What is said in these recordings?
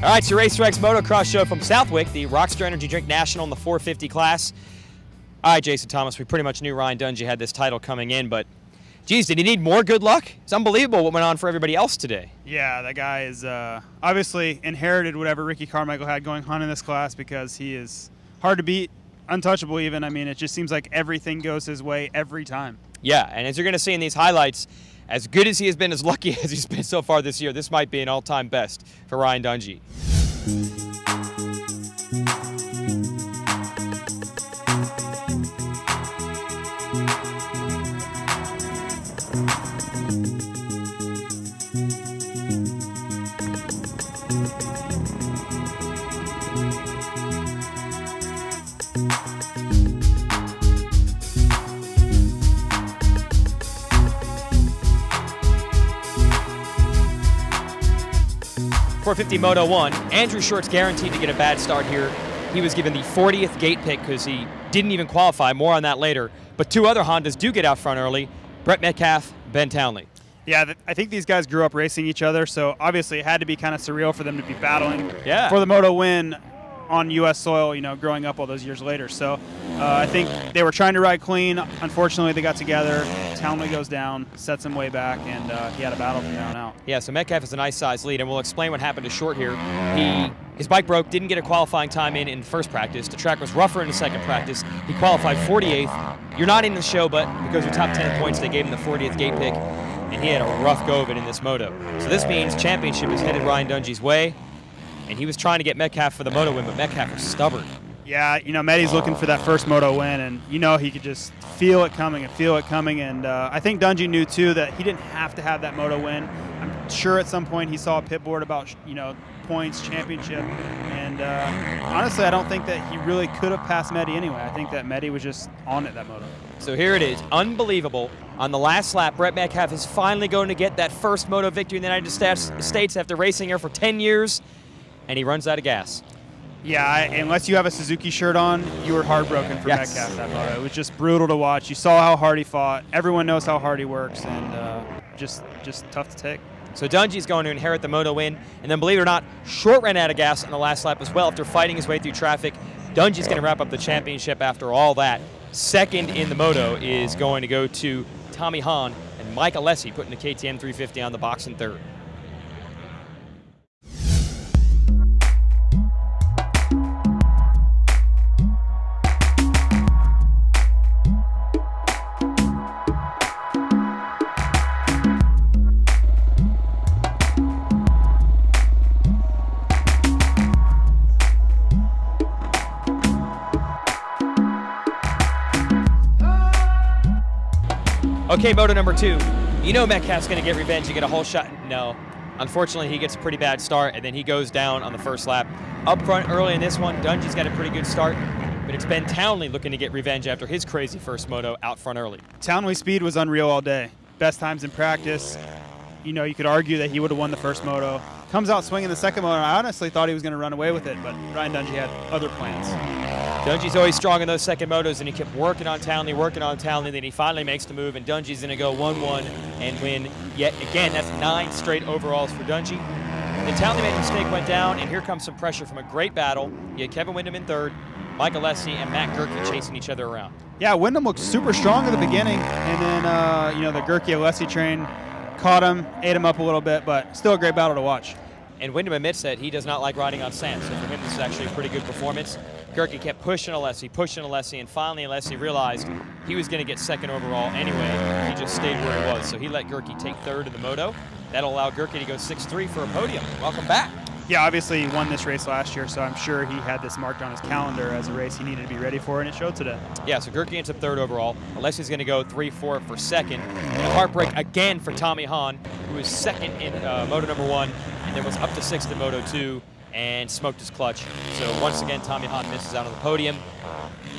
All right, so Racetrack's Motocross show from Southwick, the Rockstar Energy Drink National in the 450 class. All right, Jason Thomas, we pretty much knew Ryan Dungey had this title coming in, but geez, did he need more good luck? It's unbelievable what went on for everybody else today. Yeah, that guy is obviously inherited whatever Ricky Carmichael had going on in this class, because he is hard to beat, untouchable even. I mean, it just seems like everything goes his way every time. Yeah, and as you're going to see in these highlights, as good as he has been, as lucky as he's been so far this year, this might be an all-time best for Ryan Dungey. .450 Moto 1. Andrew Short's guaranteed to get a bad start here. He was given the 40th gate pick because he didn't even qualify. More on that later. But two other Hondas do get out front early. Brett Metcalf, Ben Townley. Yeah, I think these guys grew up racing each other, so obviously it had to be kind of surreal for them to be battling for the Moto win on U.S. soil, you know, growing up all those years later. So I think they were trying to ride clean. Unfortunately, they got together. Townley goes down, sets him way back, and he had a battle from there on out. Yeah, so Metcalf is a nice size lead, and we'll explain what happened to Short here. His bike broke, didn't get a qualifying time in first practice. The track was rougher in the second practice. He qualified 48th. You're not in the show, but because of top 10 points, they gave him the 40th gate pick, and he had a rough go of it in this moto. So this means championship is headed Ryan Dungey's way. And he was trying to get Metcalf for the moto win, but Metcalf was stubborn. Yeah, you know, Metty's looking for that first moto win, and you know he could just feel it coming and I think Dungey knew too that he didn't have to have that moto win. I'm sure at some point he saw a pit board about, you know, points, championship, and honestly I don't think that he really could have passed Metty anyway. I think that Metty was just on it that moto. So here it is, unbelievable. On the last lap, Brett Metcalf is finally going to get that first moto victory in the United States after racing here for 10 years. And he runs out of gas. Yeah, unless you have a Suzuki shirt on, you were heartbroken for Metcalf that moto. It was just brutal to watch. You saw how hard he fought. Everyone knows how hard he works, and just tough to take. So Dungey's going to inherit the moto win, and then believe it or not, Short ran out of gas on the last lap as well after fighting his way through traffic. Dungey's going to wrap up the championship after all that. Second in the moto is going to go to Tommy Hahn, and Mike Alessi putting the KTM 350 on the box in third. Okay, moto number 2. You know Metcalf's going to get revenge and get a whole shot. No. Unfortunately, he gets a pretty bad start, and then he goes down on the first lap. Up front early in this one, Dungey's got a pretty good start, but it's Ben Townley looking to get revenge after his crazy first moto out front early. Townley's speed was unreal all day. Best times in practice. You know, you could argue that he would have won the first moto. Comes out swinging the second moto. I honestly thought he was going to run away with it, but Ryan Dungey had other plans. Dungey's always strong in those second motos, and he kept working on Townley, then he finally makes the move, and Dungey's going to go 1-1 and win yet again. That's 9 straight overalls for Dungey. The Townley made a mistake, went down, and here comes some pressure from a great battle. You had Kevin Windham in third, Mike Alessi and Matt Gerke chasing each other around. Yeah, Windham looked super strong at the beginning, and then, you know, the Gerke-Alessi train caught him, ate him up a little bit, but still a great battle to watch. And Windham admits that he does not like riding on sand, so for him this is actually a pretty good performance. Gerke kept pushing Alessi, and finally Alessi realized he was going to get second overall anyway. He just stayed where he was, so he let Gerke take third in the moto. That'll allow Gerke to go 6-3 for a podium. Welcome back. Yeah, obviously he won this race last year, so I'm sure he had this marked on his calendar as a race he needed to be ready for, and it showed today. Yeah, so Gerke ends up third overall. Alessi's going to go 3-4 for second. And a heartbreak again for Tommy Hahn, who is second in moto number 1, and then was up to 6th in moto 2 and smoked his clutch. So once again, Tommy Hahn misses out on the podium.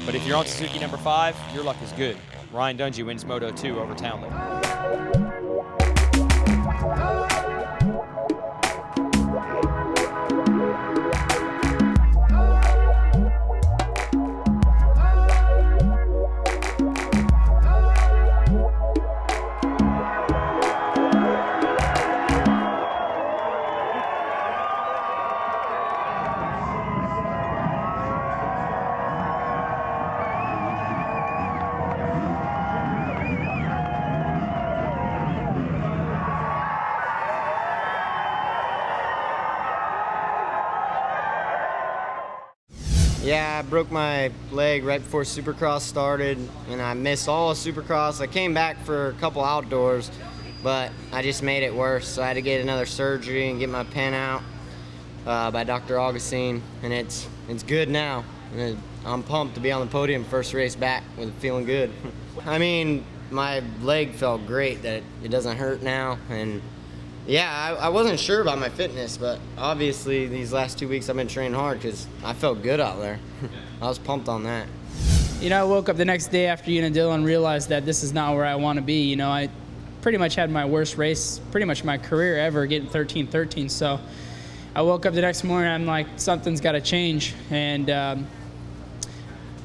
But if you're on Suzuki number 5, your luck is good. Ryan Dungey wins moto 2 over Townley. Yeah, I broke my leg right before Supercross started, and I missed all of Supercross. I came back for a couple outdoors, but I just made it worse. So I had to get another surgery and get my pen out by Dr. Augustine, and it's good now. And I'm pumped to be on the podium first race back with feeling good. I mean, my leg felt great that it doesn't hurt now, and yeah, I wasn't sure about my fitness, but obviously these last 2 weeks I've been training hard because I felt good out there. I was pumped on that. You know, I woke up the next day after Unadilla and realized that this is not where I want to be. You know, I pretty much had my worst race, pretty much my career ever, getting 13-13. So I woke up the next morning, I'm like, something's got to change. And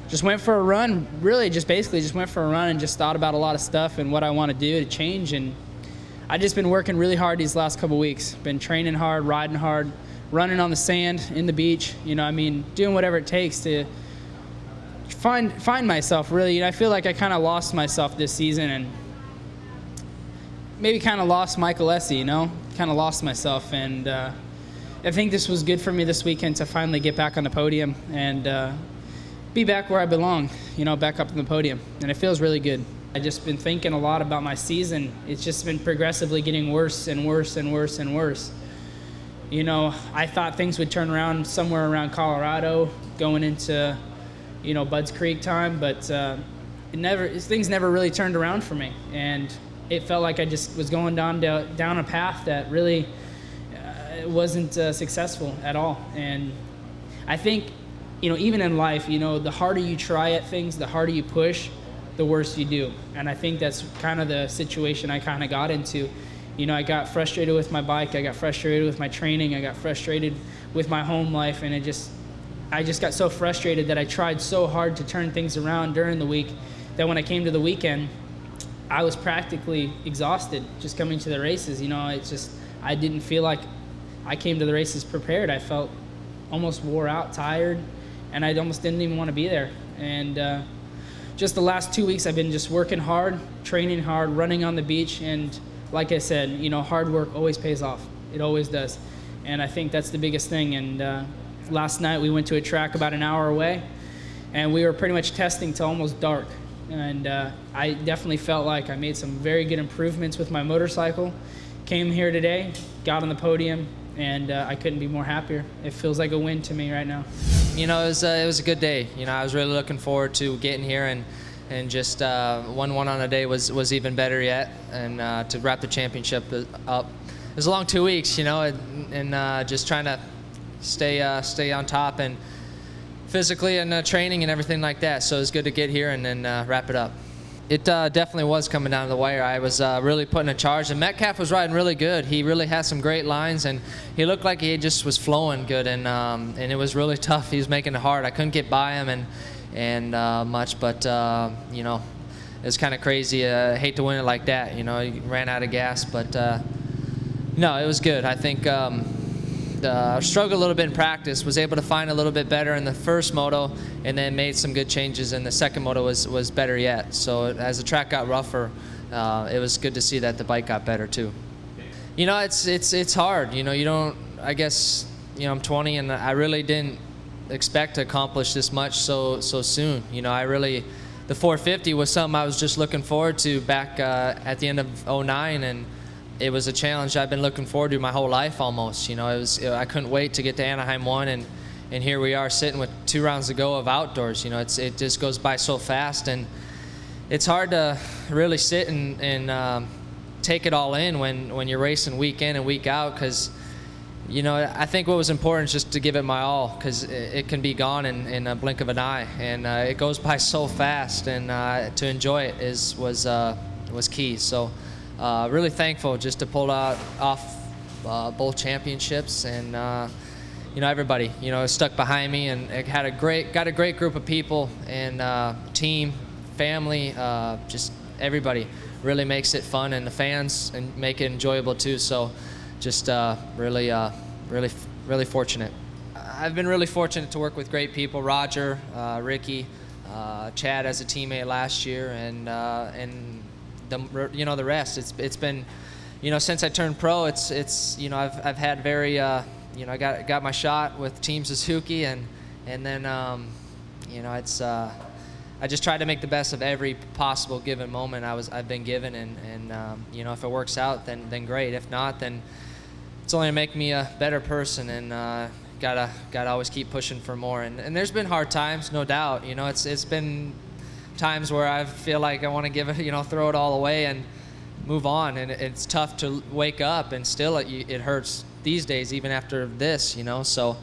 just went for a run, really basically just went for a run and just thought about a lot of stuff and what I want to do to change. And I've just been working really hard these last couple weeks. Been training hard, riding hard, running on the sand, in the beach. You know, I mean, doing whatever it takes to find myself, really. You know, I feel like I kind of lost myself this season and maybe kind of lost Michael Essie, you know? Kind of lost myself. And I think this was good for me this weekend to finally get back on the podium and be back where I belong, you know, back up on the podium. And it feels really good. I've just been thinking a lot about my season. It's just been progressively getting worse and worse and worse and worse. You know, I thought things would turn around somewhere around Colorado going into, you know, Budds Creek time, but things never really turned around for me. And it felt like I just was going down a path that really wasn't successful at all. And I think, you know, even in life, you know, the harder you try at things, the harder you push, the worse you do. And I think that's kind of the situation I kind of got into. You know, I got frustrated with my bike, I got frustrated with my training, I got frustrated with my home life, and I just got so frustrated that I tried so hard to turn things around during the week that when I came to the weekend, I was practically exhausted just coming to the races. You know, it's just, I didn't feel like I came to the races prepared. I felt almost wore out, tired, and I almost didn't even want to be there. And just the last 2 weeks, I've been just working hard, training hard, running on the beach, and like I said, you know, hard work always pays off. It always does. And I think that's the biggest thing. And last night we went to a track about an hour away, and we were pretty much testing till almost dark. And I definitely felt like I made some very good improvements with my motorcycle. Came here today, got on the podium, and I couldn't be more happier. It feels like a win to me right now. You know, it was a good day. You know, I was really looking forward to getting here, and just 1-1 on a day was even better yet. And to wrap the championship up, it was a long 2 weeks, you know, and just trying to stay on top and physically and training and everything like that. So it was good to get here and then wrap it up. It definitely was coming down to the wire. I was really putting a charge, and Metcalf was riding really good. He really had some great lines, and he looked like he just was flowing good, and it was really tough. He was making it hard. I couldn't get by him and much, but you know, it was kind of crazy. I hate to win it like that. You know, he ran out of gas, but no, it was good. I think struggled a little bit in practice, was able to find a little bit better in the first moto, and then made some good changes, and the second moto was better yet. So as the track got rougher, it was good to see that the bike got better too. You know, it's hard. You know, you don't, I guess, you know, I'm 20 and I really didn't expect to accomplish this much so soon. You know, the 450 was something I was just looking forward to back at the end of '09, and it was a challenge I've been looking forward to my whole life almost. You know, I couldn't wait to get to Anaheim 1, and here we are sitting with 2 rounds to go of outdoors. You know, it just goes by so fast, and it's hard to really sit and take it all in when you're racing week in and week out, because, you know, I think what was important is just to give it my all, because it can be gone in a blink of an eye, and it goes by so fast, and to enjoy it was key. So really thankful just to pull off both championships, and you know, everybody, you know, stuck behind me, and it got a great group of people, and team, family, just everybody really makes it fun, and the fans and make it enjoyable too. So just really fortunate. I've been really fortunate to work with great people: Roger, Ricky, Chad as a teammate last year, and the rest. It's been, you know, since I turned pro, it's you know, I've had very you know, I got my shot with Team Suzuki, and And then, you know, it's I just try to make the best of every possible given moment I've been given, and you know, if it works out, then great. If not, then it's only to make me a better person, and gotta always keep pushing for more. And there's been hard times, no doubt. You know, it's been times where I feel like I want to give it, you know, throw it all away and move on, and it's tough to wake up, and still it hurts these days, even after this, you know. So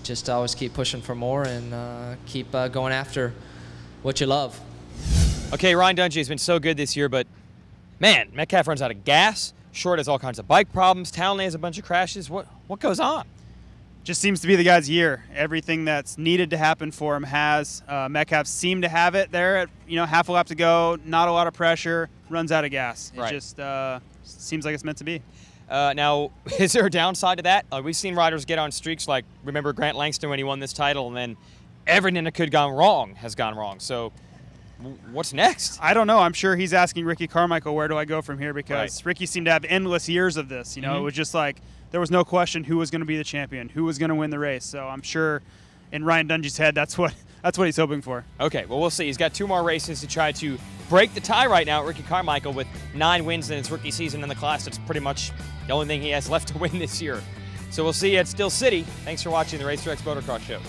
just always keep pushing for more, and keep going after what you love. Okay, Ryan Dungey has been so good this year, but man, Metcalf runs out of gas. Short has all kinds of bike problems. Townley has a bunch of crashes. What goes on? Just seems to be the guy's year. Everything that's needed to happen for him has. Metcalf seemed to have it there at, you know, half a lap to go, not a lot of pressure, runs out of gas. Right. It just seems like it's meant to be. Now, is there a downside to that? We've seen riders get on streaks like, remember Grant Langston when he won this title, and then everything that could have gone wrong has gone wrong. So what's next? I don't know. I'm sure he's asking Ricky Carmichael, where do I go from here? Because Ricky seemed to have endless years of this. You know, it was just like there was no question who was going to be the champion, who was going to win the race. So I'm sure in Ryan Dungey's head, that's what he's hoping for. Okay, well, we'll see. He's got 2 more races to try to break the tie right now at Ricky Carmichael with 9 wins in his rookie season in the class. That's pretty much the only thing he has left to win this year. So we'll see you at Still City. Thanks for watching the Race Directs Motocross Show.